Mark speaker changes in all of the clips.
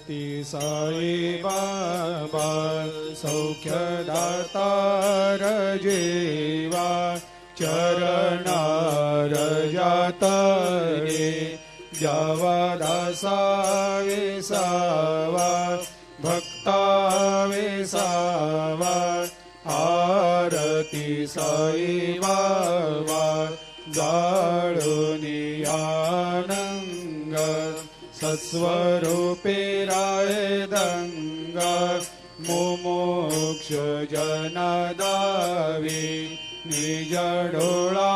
Speaker 1: ती साई बाबा सौख्यदातार जीवा चरणार जातरे जावा दासा विसावा भक्ता विसावा आरती साई बाबा जाळुनी आनंग सत्स्वरूपे राय दंग मुमुक्ष जनदावी निज डोळा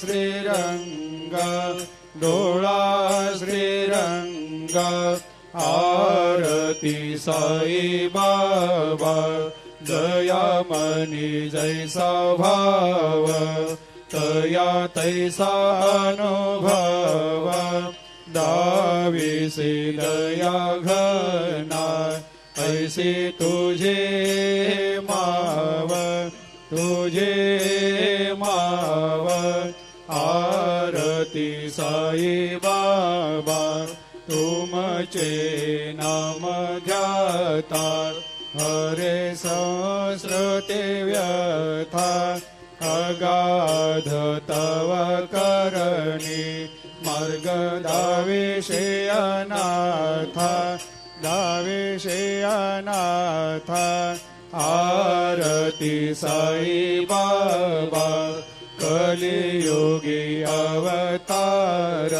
Speaker 1: श्रीरंग डोळा श्रीरंग आरती साई बाबा दयामनी जैसा भाव तया तैसा अनुभव दाविसे दया घना ऐसे तुझे माव तुझे माव आरती साई बाबा तुमचे नाम ध्याता हरे संस्कृते व्यथा अगाध तव करणी मार्ग दाविषे अनाथा दाविषे अनाथा आरती साई बाबा कलियुगी अवतार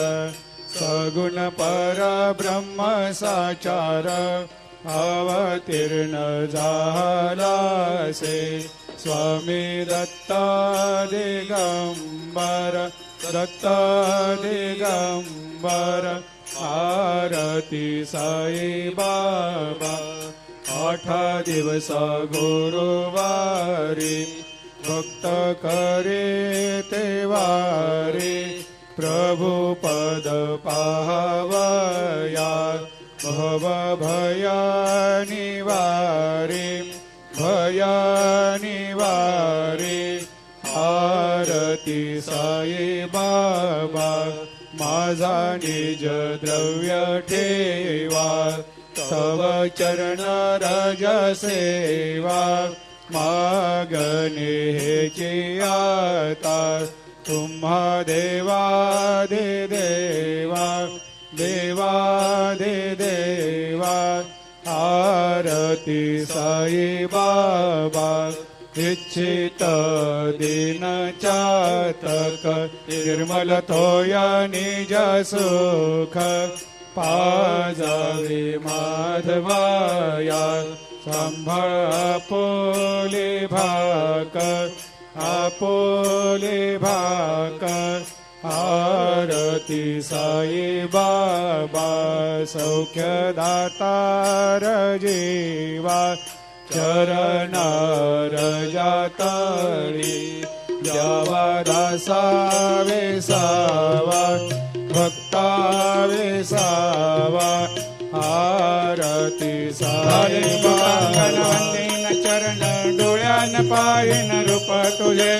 Speaker 1: सगुण परब्रह्म साचार अवतीर्ण झालासे स्वामी दत्त दिगंबर दत्त दिगंबर आरती साई बाबा 8 दिवस गुरुवारी भक्त करे तेवारी प्रभु पद पाहवया भव भया निवारी भया निवारी आरती साई बाबा माझा निज द्रव्य ठेवा तव चरण रज सेवा मागणे हेची आता तुम्हा देवा दे देवा देवा दे देवा आरती साई बाबा इच्छित दिन चातक निर्मल थोया निज सुख पाजावे माधवाया सांभाळ आपोले भाक आरती साई बाबा सौख्यदातार जीवा चरणार जातळी द्यावा दासा वेसावा भक्ता वेसावा आरती साई बाबा चरण डोळ्यान पायन रूप तुझे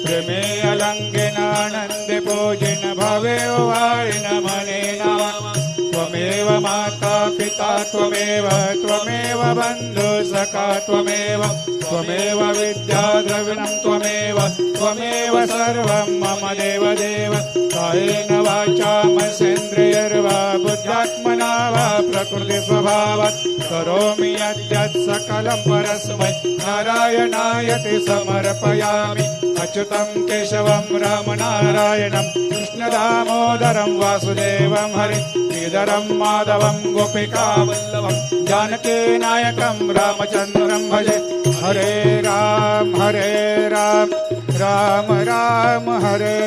Speaker 1: प्रेमे अलंगेन आनंदे पूजिन भावे वाळिन मने नावा त्वमेव माता पिता त्वमेव त्वमेव बंधु सखा त्वमेव त्वमेव विद्या द्रविणं त्वमेव त्वमेव सर्वं मम देव देव कायेन वाचा मनसेन्द्रियर्वा बुद्ध्यात्मना वा प्रकृति स्वभावात् करोमि यद्यत् सकलं परस्मै नारायणायति समर्पयामि अच्युतं केशवं रामनारायणं कृष्णदामोदरं वासुदेवं हरि श्रीधरं माधवं गोपिकावल्लभं जानकीनायकं रामचन्द्रं भजे हरे राम राम राम हरे